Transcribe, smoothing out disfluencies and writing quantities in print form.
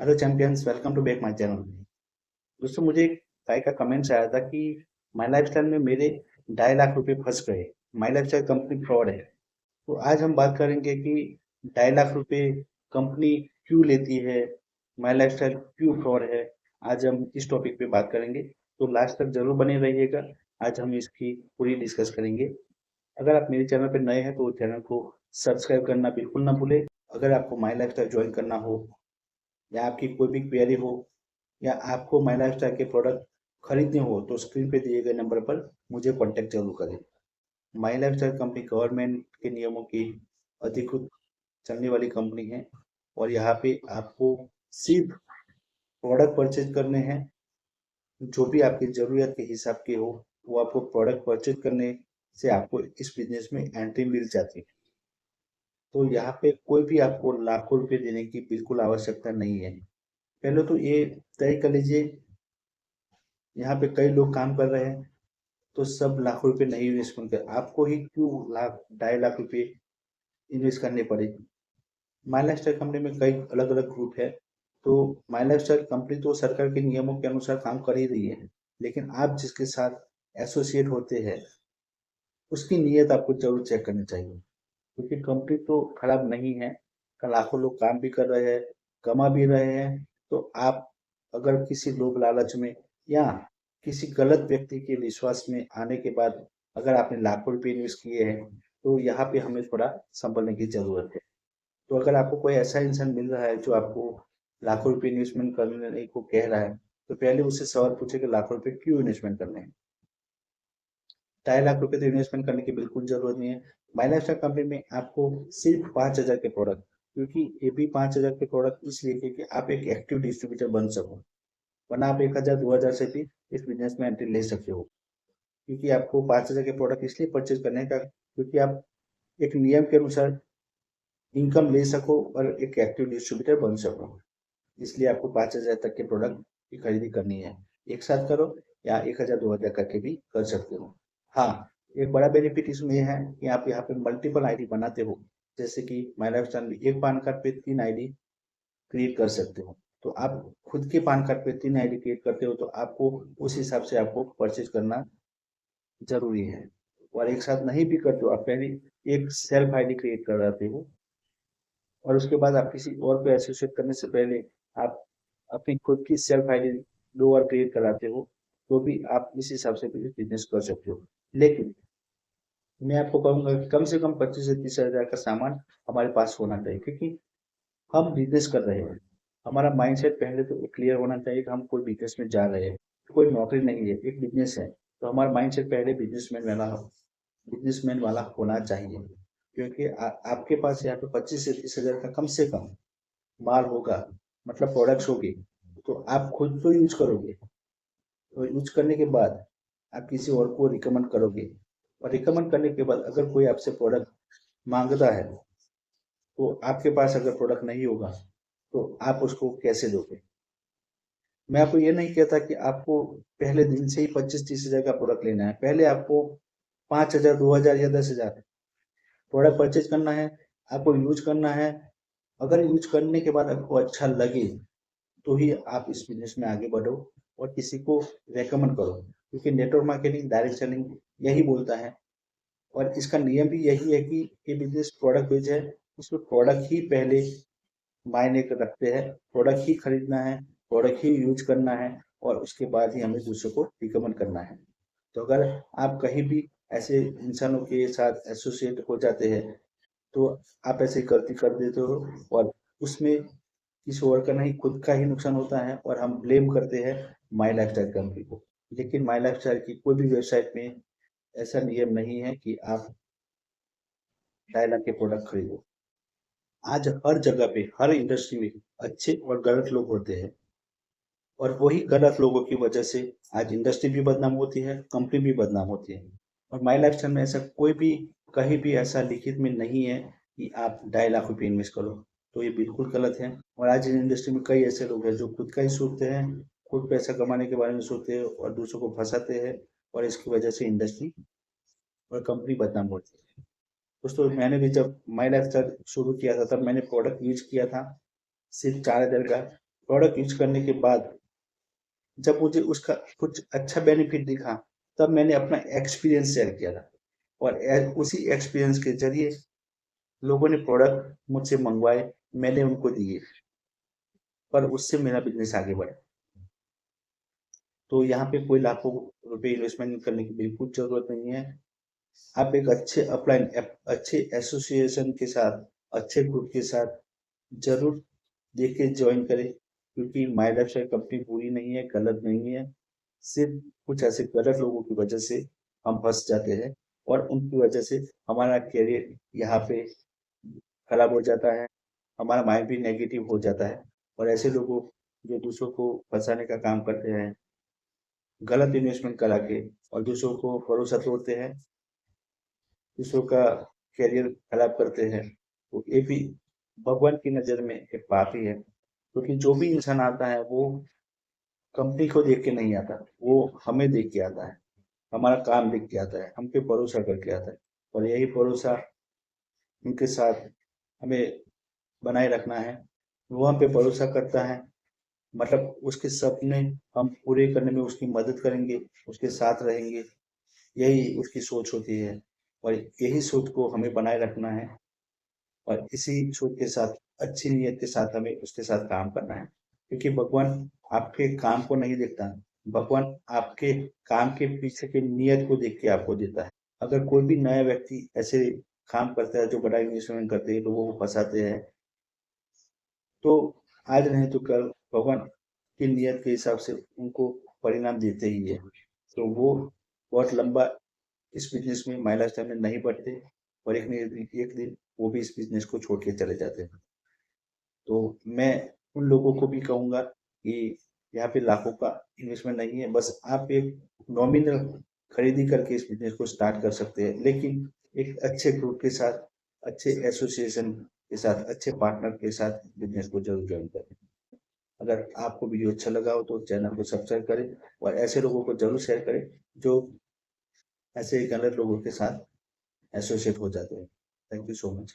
Hello champions, welcome to back my channel. दोस्तों, मुझे एक भाई का कमेंट्स आया था कि माई लाइफस्टाइल में मेरे 2.5 लाख रुपए फंस गए। माई लाइफस्टाइल कंपनी फ्रॉड है। तो आज हम बात करेंगे कि 2.5 लाख रुपए कंपनी क्यों लेती है, माई लाइफस्टाइल क्यों फ्रॉड है। आज हम इस टॉपिक पे बात करेंगे, तो लास्ट तक जरूर बने रहिएगा। आज हम इसकी पूरी डिस्कस करेंगे। अगर आप मेरे चैनल पर नए हैं तो चैनल को सब्सक्राइब करना बिल्कुल ना भूलें। अगर आपको माई लाइफस्टाइल ज्वाइन करना हो या आपकी कोई भी क्वेरी हो या आपको माई लाइफस्टाइल के प्रोडक्ट खरीदने हो तो स्क्रीन पे दिए गए नंबर पर मुझे कांटेक्ट जरूर करें। माई लाइफस्टाइल कंपनी गवर्नमेंट के नियमों की अधिकृत चलने वाली कंपनी है और यहाँ पे आपको सिर्फ प्रोडक्ट परचेज करने हैं जो भी आपकी ज़रूरत के हिसाब के हो। वो आपको प्रोडक्ट परचेज करने से आपको इस बिजनेस में एंट्री मिल जाती है। तो यहाँ पे कोई भी आपको लाखों रुपए देने की बिल्कुल आवश्यकता नहीं है। पहले तो ये तय कर लीजिए, यहाँ पे कई लोग काम कर रहे हैं तो सब लाखों रुपए नहीं इन्वेस्टमेंट कर, आपको ही क्यों 2.5 लाख रुपए इन्वेस्ट करने पड़े। माई लाइफस्टाइल कंपनी में कई अलग अलग ग्रुप है। तो माई लाइफस्टाइल कंपनी तो सरकार के नियमों के अनुसार काम कर ही रही है, लेकिन आप जिसके साथ एसोसिएट होते हैं उसकी नीयत आपको जरूर चेक करनी चाहिए, क्योंकि कंपनी तो खराब नहीं है। लाखों लोग काम भी कर रहे हैं, कमा भी रहे हैं। तो आप अगर किसी लोभ लालच में या किसी गलत व्यक्ति के विश्वास में आने के बाद अगर आपने लाखों रुपए इन्वेस्ट किए हैं तो यहाँ पे हमें थोड़ा संभलने की जरूरत है। तो अगर आपको कोई ऐसा इंसान मिल रहा है जो आपको लाखों रुपए इन्वेस्टमेंट करने को कह रहा है, तो पहले उससे सवाल पूछे कि लाखों रुपए क्यों इन्वेस्टमेंट करने हैं। 2.5 लाख रुपए तो इन्वेस्टमेंट करने की बिल्कुल जरूरत नहीं है। माई लाइफस्टाइल कंपनी में आपको सिर्फ 5,000 के प्रोडक्ट, क्योंकि ये भी 5,000 के प्रोडक्ट इसलिए क्योंकि आप एक एक्टिव डिस्ट्रीब्यूटर बन सको, वरना आप 1,000 2,000 से भी इस बिजनेस में एंट्री ले सकते हो। क्योंकि आपको 5,000 के प्रोडक्ट इसलिए परचेज करने का क्योंकि आप एक नियम के अनुसार इनकम ले सको और एक एक्टिव डिस्ट्रीब्यूटर बन सको। इसलिए आपको 5,000 तक के प्रोडक्ट की खरीदी करनी है। एक साथ करो या 1,000 2,000 करके भी कर सकते हो। हाँ, एक बड़ा बेनिफिट इसमें यह है कि आप यहाँ पे मल्टीपल आईडी बनाते हो। जैसे कि माई लाइफस्टाइल में एक पान कार्ड पे 3 आईडी क्रिएट कर सकते हो। तो आप खुद के पान कार्ड पे 3 आईडी क्रिएट करते हो तो आपको उस हिसाब से आपको परचेज करना जरूरी है। और एक साथ नहीं भी करते हो, आप पहले एक सेल्फ आईडी क्रिएट कर रहे हो और उसके बाद आप किसी और को एसोसिएट करने से पहले आप अपनी खुद की सेल्फ आईडी 2 बार क्रिएट कराते हो, तो भी आप इस हिसाब से भी बिजनेस कर सकते हो। लेकिन मैं आपको कहूंगा कि कम से कम 25 से 30 हजार का सामान हमारे पास होना चाहिए, क्योंकि हम बिजनेस कर रहे हैं। हमारा माइंडसेट पहले तो क्लियर होना चाहिए कि हम कोई बिजनेस में जा रहे हैं। कोई नौकरी नहीं है, एक बिजनेस है। तो हमारा माइंडसेट पहले बिजनेसमैन वाला होना चाहिए। क्योंकि आपके पास यहाँ पे 25 से 30 हजार का कम से कम माल होगा, मतलब प्रोडक्ट्स होगी, तो आप खुद तो यूज करोगे। तो यूज करने के बाद आप किसी और को रिकमेंड करोगे, और रिकमेंड करने के बाद अगर कोई आपसे प्रोडक्ट मांगता है तो आपके पास अगर प्रोडक्ट नहीं होगा तो आप उसको कैसे दोगे। मैं आपको ये नहीं कहता कि आपको पहले दिन से ही 25-30 हजार का प्रोडक्ट लेना है। पहले आपको 5,000 2,000 या 10,000 प्रोडक्ट परचेज करना है, आपको यूज करना है। अगर यूज करने के बाद आपको अच्छा लगे तो ही आप इस बिजनेस में आगे बढ़ो और किसी को रेकमेंड करो, क्योंकि नेटवर्क मार्केटिंग डायरेक्ट सेलिंग यही बोलता है। और इसका नियम भी यही है कि ये बिजनेस प्रोडक्ट बेच है, उसमें प्रोडक्ट ही पहले मायने रखते हैं। प्रोडक्ट ही खरीदना है, प्रोडक्ट ही यूज करना है और उसके बाद ही हमें दूसरों को रिकमेंड करना है। तो अगर आप कहीं भी ऐसे इंसानों के साथ एसोसिएट हो जाते हैं तो आप ऐसे गलती कर देते हो और उसमें किसी और का नहीं, खुद का ही नुकसान होता है और हम ब्लेम करते हैं माई लाइफस्टाइल कंपनी को। लेकिन माई लाइफस्टाइल की कोई भी वेबसाइट में ऐसा नियम नहीं है कि आप 2.5 लाख के प्रोडक्ट खरीदो। आज हर जगह पे हर इंडस्ट्री में अच्छे और गलत लोग होते हैं, और वही गलत लोगों की वजह से आज इंडस्ट्री भी बदनाम होती है, कंपनी भी बदनाम होती है। और माई लाइफस्टाइल में ऐसा कोई भी कहीं भी ऐसा लिखित में नहीं है कि आप 2.5 लाख रुपए इन्वेस्ट करो। तो ये बिल्कुल गलत है। और आज इंडस्ट्री में कई ऐसे लोग हैं जो खुद का ही सोचते हैं, खुद पैसा कमाने के बारे में सोचते हैं और दूसरों को फंसाते हैं, और इसकी वजह से इंडस्ट्री और कंपनी बदनाम होती है। दोस्तों, मैंने भी जब माई लाइफस्टाइल शुरू किया था तब मैंने प्रोडक्ट यूज किया था सिर्फ 4,000 का। प्रोडक्ट यूज करने के बाद जब मुझे उसका कुछ अच्छा बेनिफिट दिखा, तब मैंने अपना एक्सपीरियंस शेयर किया था और उसी एक्सपीरियंस के जरिए लोगों ने प्रोडक्ट मुझसे मंगवाए, मैंने उनको दिए, पर उससे मेरा बिजनेस आगे बढ़ा। तो यहाँ पे कोई लाखों रुपए इन्वेस्टमेंट करने की बिल्कुल जरूरत नहीं है। आप एक अच्छे अपलाइन अच्छे एसोसिएशन के साथ, अच्छे ग्रुप के साथ जरूर देख के ज्वाइन करें, क्योंकि माई लाइफस्टाइल कंपनी बुरी नहीं है, गलत नहीं है। सिर्फ कुछ ऐसे गलत लोगों की वजह से हम फंस जाते हैं और उनकी वजह से हमारा करियर यहाँ पे खराब हो जाता है, हमारा माइंड भी नेगेटिव हो जाता है। और ऐसे लोगों जो दूसरों को फंसाने का काम करते हैं, गलत इन्वेस्टमेंट करा के और दूसरों को भरोसा तोड़ते हैं, दूसरों का करियर खराब करते हैं, तो ये भी भगवान की नज़र में एक पाप ही है। क्योंकि जो भी इंसान आता है वो कंपनी को देख के नहीं आता, वो हमें देख के आता है, हमारा काम देख के आता है, हम पे भरोसा करके आता है। और यही भरोसा उनके साथ हमें बनाए रखना है। वो हम पे भरोसा करता है, मतलब उसके सपने हम पूरे करने में उसकी मदद करेंगे, उसके साथ रहेंगे, यही उसकी सोच होती है। और यही सोच को हमें बनाए रखना है और इसी सोच के साथ, अच्छी नीयत के साथ हमें उसके साथ काम करना है। क्योंकि भगवान आपके काम को नहीं देखता, भगवान आपके काम के पीछे की नीयत को देख के आपको देता है। अगर कोई भी नया व्यक्ति ऐसे काम करता है जो बड़ा इन्वेस्टमेंट करते हैं, लोगों को फंसाते हैं, तो आज नहीं तो कल भगवान की नियत के हिसाब से उनको परिणाम देते ही है। तो वो बहुत लंबा इस बिजनेस में, माई लाइफ में नहीं बढ़ते और एक दिन वो भी इस बिजनेस को छोड़ के चले जाते हैं। तो मैं उन लोगों को भी कहूंगा कि यहाँ पे लाखों का इन्वेस्टमेंट नहीं है, बस आप एक नॉमिनल खरीदी करके इस बिजनेस को स्टार्ट कर सकते हैं, लेकिन एक अच्छे ग्रुप के साथ, अच्छे एसोसिएशन के साथ, अच्छे पार्टनर के साथ बिजनेस को जरूर ज्वाइन करें। अगर आपको वीडियो अच्छा लगा हो तो चैनल को सब्सक्राइब करें और ऐसे लोगों को जरूर शेयर करें जो ऐसे गलत लोगों के साथ एसोसिएट हो जाते हैं। Thank you so much.